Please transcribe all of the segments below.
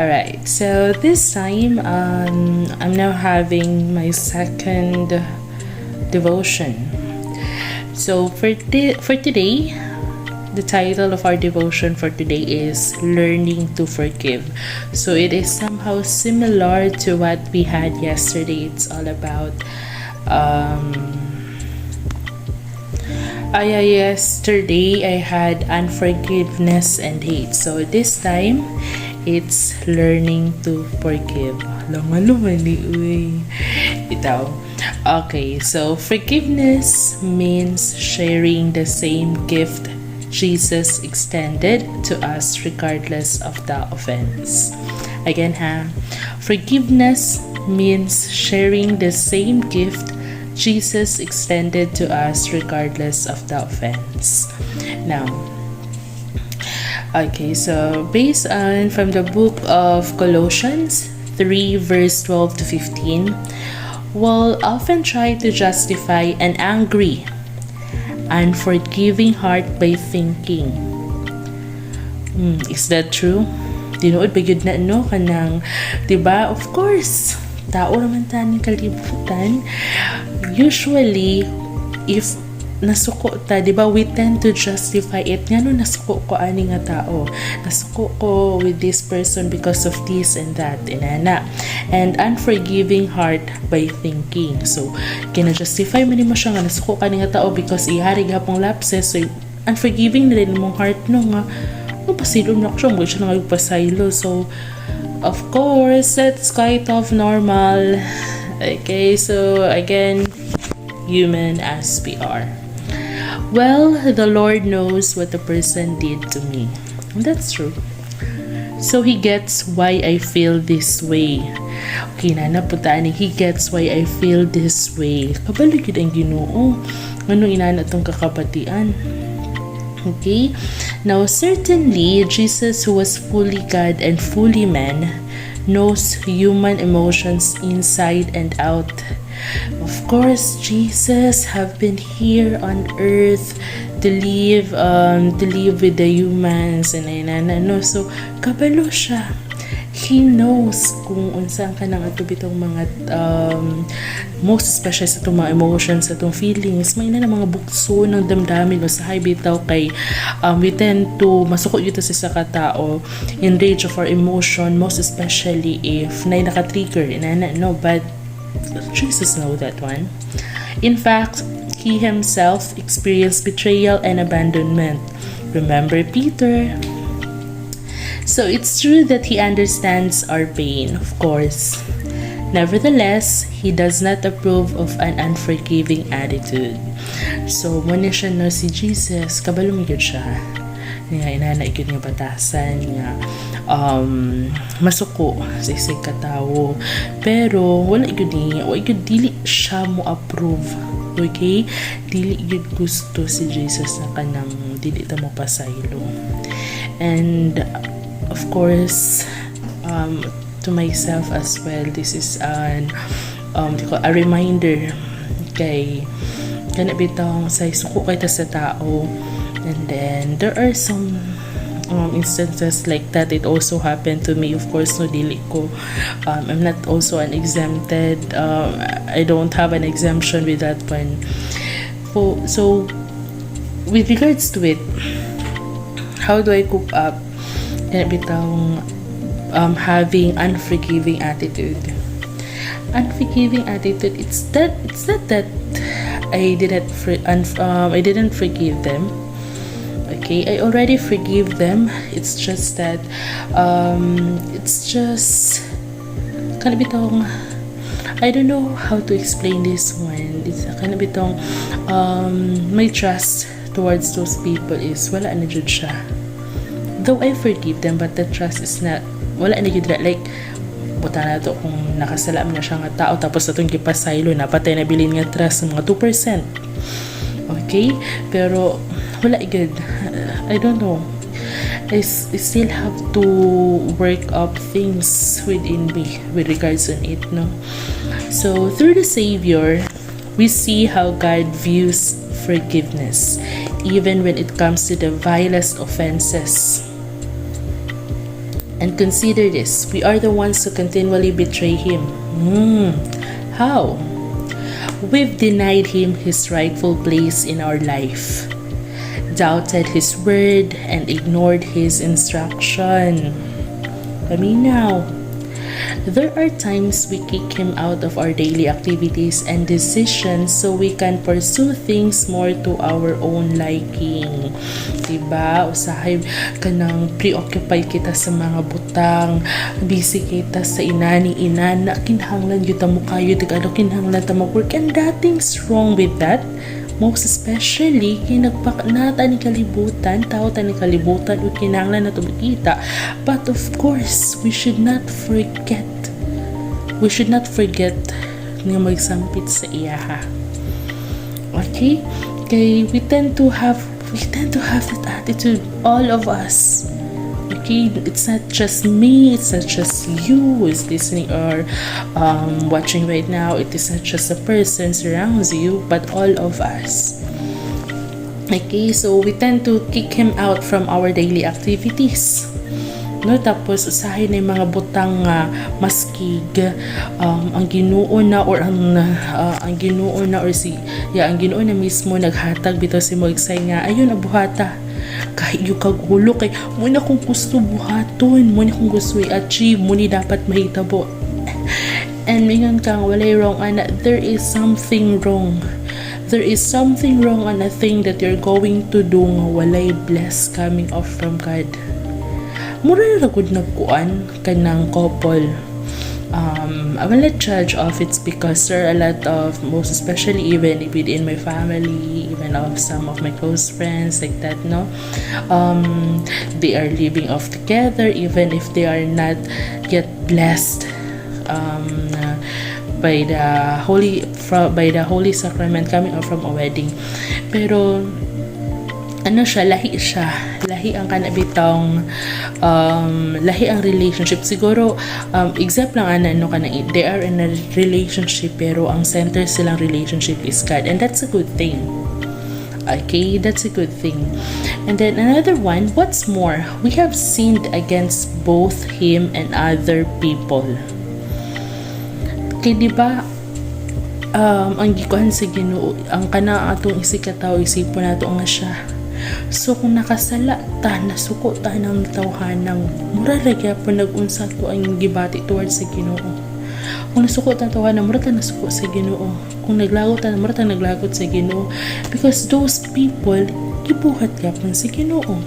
Alright, so this time I'm now having my second devotion. So for today, the title of our devotion for today is Learning to Forgive. So it is somehow similar to what we had yesterday. It's all about yesterday I had unforgiveness and hate. So this time it's learning to forgive. Okay, so forgiveness means sharing the same gift Jesus extended to us regardless of the offense. Again, forgiveness means sharing the same gift Jesus extended to us regardless of the offense. Now, okay, so based on from the book of Colossians 3 verse 12 to 15, we'll often try to justify an angry, unforgiving heart by thinking, is that true? Tinuod ba yun na kanang, diba? Of course, tao naman taning kalibutan. Usually, if nasuko ta, diba, we tend to justify it. Nga no, nasuko ko ani nga tao. Nasuko ko with this person because of this and that, inana. And unforgiving heart by thinking. So, kina-justify mo siya nga nasuko ka ni nga tao because ihari gapong lapses. So, unforgiving na rin mong heart no nga, pasilom na ko siya, mga siya na nagpasaylo. So, of course, that's quite of normal. Okay, so again, human as we are. Well, the Lord knows what the person did to me. That's true. So He gets why I feel this way. Okay, nanaputaan He gets why I feel this way. Kabaligid ang Ginoo. Ano inana tong kakapatian? Okay? Now, certainly, Jesus, who was fully God and fully man, knows human emotions inside and out. Of course, Jesus have been here on earth to live with the humans and so kabalo siya. He knows kung unsang ka nang ato bitong mga most especially sa itong mga emotions, sa itong feelings, may na mga bukso ng damdamin o sa bitaw kay we tend to masukot yun sa katao in range of our emotion, most especially if na naka-trigger no, but Jesus know that one. In fact, He Himself experienced betrayal and abandonment. Remember Peter? So it's true that He understands our pain, of course. Nevertheless, He does not approve of an unforgiving attitude. So, muna siya no si Jesus, kabalo mo yun siya. Nga inana yun nga batasan, nga masuko sa isang katao. Pero, wala yun dili siya mo approve. Okay? Dili yun gusto si Jesus na kanang dili ta mo pasaylo. And, of course, to myself as well, this is a reminder kay kanabitang sa suko kay ta sa tao. And then there are some instances like that. It also happened to me. Of course, no dili ko. I'm not also an exempted. I don't have an exemption with that one. So with regards to it, how do I cope up? Bitang having unforgiving attitude. Unforgiving attitude. It's not that I didn't forgive them. Okay, I already forgive them. It's just that kind of bitong, I don't know how to explain this one. It's kind of bitong my trust towards those people is wala na jud siya. Though I forgive them, but the trust is not, wala na jud, like buta na to kung nakasalam na siya nga tao tapos atong gipasaylo na patay na bilin nga trust ng mga 2%. Okay, pero wala good. I don't know. I still have to work up things within me with regards on it, no? So through the Savior, we see how God views forgiveness, even when it comes to the vilest offenses. And consider this, we are the ones who continually betray Him. How? We've denied Him His rightful place in our life, doubted His word, and ignored His instruction. Paminaw. There are times we kick Him out of our daily activities and decisions so we can pursue things more to our own liking. Diba? Usahay ka nang preoccupied kita sa mga butang, busy kita sa inani-inana, kinahanglan yun mo kayo, kinahanglan ta mag-work, and nothing's wrong with that. Most especially, kinagpaknata ni kalibutan, tao ta ni kalibutan, o kinahanglan na tumikita. But of course, we should not forget nga magsampit sa iyaha. Okay? Okay, we tend to have that attitude, all of us. Okay, it's not just me, it's not just you who is listening or watching right now. It is not just a person surrounds you, but all of us. Okay, so we tend to kick Him out from our daily activities. No, tapos usahin na yung mga butang maskig ang Ginoo na or ang Ginoo na or ang Ginoo na mismo naghatag bitaw si Moigsay nga ayun abuhata kahit yung kagulo kay muna kung gusto buhaton, muna kung gusto i-achieve, muna dapat mahitabo. And mingon kang walay wrong ana, there is something wrong on a thing that you're going to do nga walay bless coming off from God. Mura na good na kuan kanang couple. I will not judge of it's because there are a lot of, most especially even within my family, even of some of my close friends like that, no? They are living off together even if they are not yet blessed by the holy sacrament coming out from a wedding. Pero lahi ang kanabitang lahi ang relationship siguro. Example lang they are in a relationship pero ang center silang relationship is God, and that's a good thing. Okay, that's a good thing. And then another one, what's more, we have sinned against both Him and other people. Okay, diba ang gikuhan sa Ginoo, ang kana atong isikataw isipon nato nga siya. So kung nakasala ta, nasuko ta ng tawhanang mura lagya po nag-unsa to ang gibati towards sa Ginoo. Kung nasuko ta tawhanang mura ta nasuko sa Ginoo. Kung naglagot ta mura ta naglagot sa Ginoo, because those people gibuhat gyapon sa Ginoo.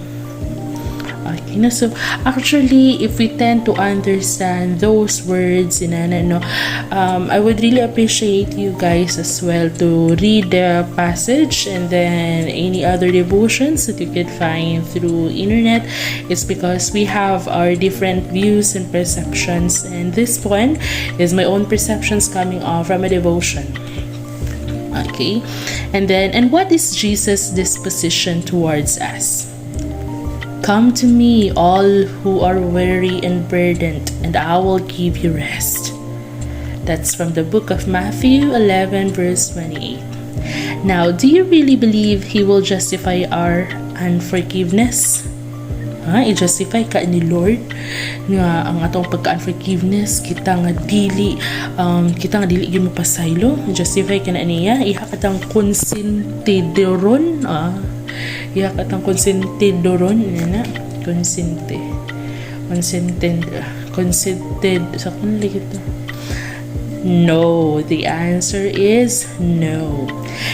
Okay, no? So actually, if we tend to understand those words, I would really appreciate you guys as well to read the passage and then any other devotions that you could find through internet. It's because we have our different views and perceptions, and this one is my own perceptions coming off from a devotion. Okay, and what is Jesus' disposition towards us? Come to me, all who are weary and burdened, and I will give you rest. That's from the book of Matthew 11 verse 28. Now, do you really believe He will justify our unforgiveness? I-justify ka ni Lord nga ang atong pagka-unforgiveness kita nga dili gyud mapasaylo. Justify ka na niya, iha katang konsentidoron. Katang konsentidoron na consented sa kunli ito. No, the answer is no.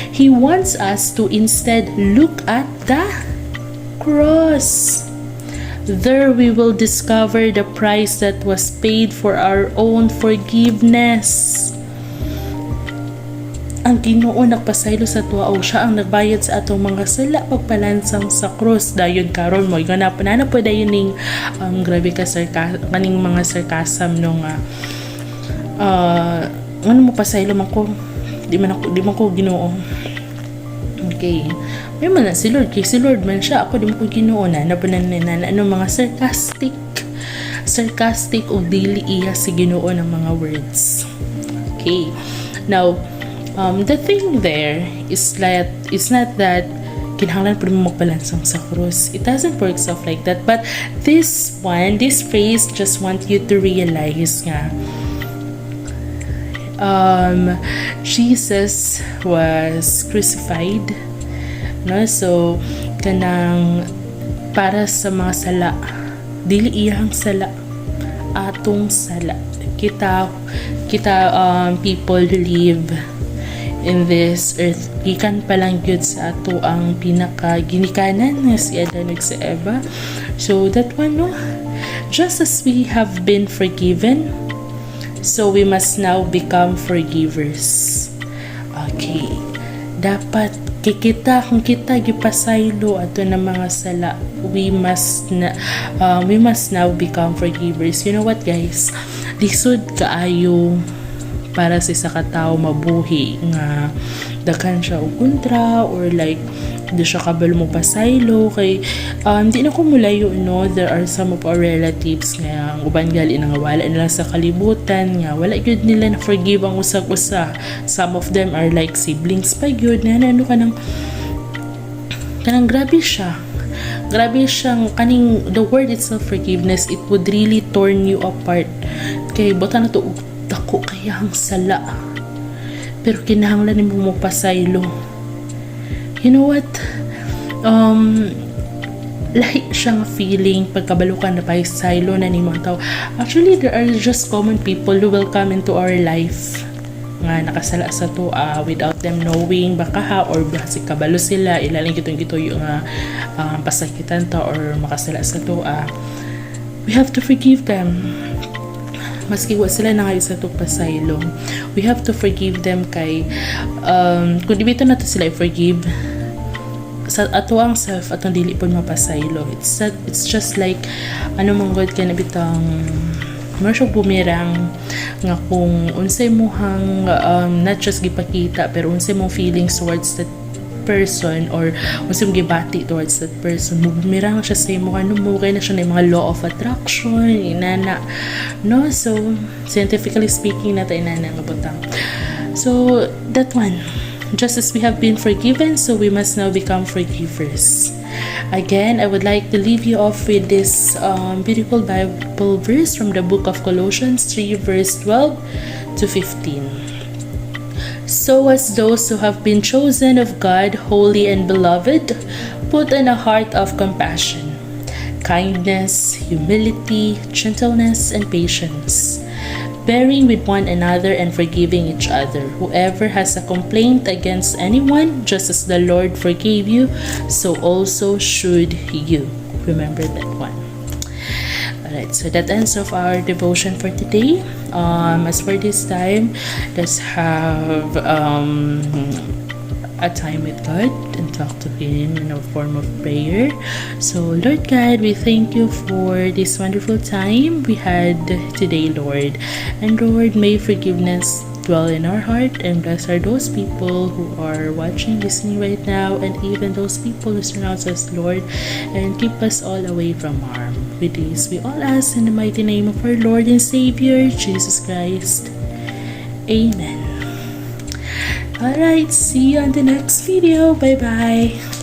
He wants us to instead look at the cross. There we will discover the price that was paid for our own forgiveness. Ang Ginoo nagpasaylo sa tuwa, o siya ang nagbayad sa atong mga sala pagpalansang sa cross. Dayon karon mo na po dayon ning grabe ka kaning mga sarcasm nung ano mo pasaylo man ko di man ko Ginoo. Okay, may man na si Lord, kay si Lord man siya, ako di mo ko Ginoo na mga sarcastic o dili iya si Ginoo ng mga words. Okay, now the thing there is that it's not that kinahanglan po mo magpalansang sa krus. It doesn't work stuff like that. But this phrase just want you to realize nga, Jesus was crucified, no? So kanang para sa mga sala, dili iyang sala, atong sala. Kita people live in this earth, gikan pa lang gyud sa ato ang pinaka ginikanan nga si Adan ug si Eva. So that one, no, just as we have been forgiven, so we must now become forgivers. Okay, dapat kung kita gipasaylo ato ng mga sala, we must now become forgivers. You know what, guys, lisod kaayo para sa isa ka tawo mabuhi nga daghan siya og kontra, or like di siya kabalo mo pasaylo kay di na ko mulayo, no, there are some of our relatives nga uban gali na nga wala nila sa kalibutan, nga wala gyud nila na forgive ang usag-usa. Some of them are like siblings pa gyud na ano kanang grabe siyang kaning the word itself, forgiveness, it would really torn you apart. Kay buta na to dako kaya ang sala, pero kinahanglan nimo mo pasaylo. You know what, lahi siyang feeling pagkabalo ka na pasaylo na ni mga tao. Actually, there are just common people who will come into our life nga nakasala sa to without them knowing, baka ha, or basi kabalo sila ilaling gitong nga pasakitan ta or makasala sa to. We have to forgive them. Maski wa sila na kayo sa itong pasaylo, we have to forgive them. Kay kung dibito natin sila i-forgive sa ato ang self, atong dili po mapasaylo. It's just like ano mong God ka na bitang marsyo bumirang nga kung unsay mo hang not just gipakita, pero unsay mong feelings towards that person, or unsay mong gibati towards that person, bumirang siya sa imo, ano mo kay na siya na mga law of attraction inana, no? So scientifically speaking natin inana nga butang. So that one, just as we have been forgiven, so we must now become forgivers. Again, I would like to leave you off with this beautiful Bible verse from the book of Colossians 3 verse 12 to 15. So as those who have been chosen of God, holy and beloved, put on a heart of compassion, kindness, humility, gentleness, and patience, bearing with one another and forgiving each other. Whoever has a complaint against anyone, just as the Lord forgave you, so also should you. Remember that one. Alright, so that ends of our devotion for today. As for this time, let's have a time with God and talk to Him in a form of prayer. So, Lord God, we thank you for this wonderful time we had today, Lord. And Lord, may forgiveness dwell in our heart, and bless are those people who are watching, listening right now, and even those people who surround us, Lord, and keep us all away from harm. With this, we all ask in the mighty name of our Lord and Savior, Jesus Christ. Amen. Alright, see you on the next video. Bye-bye.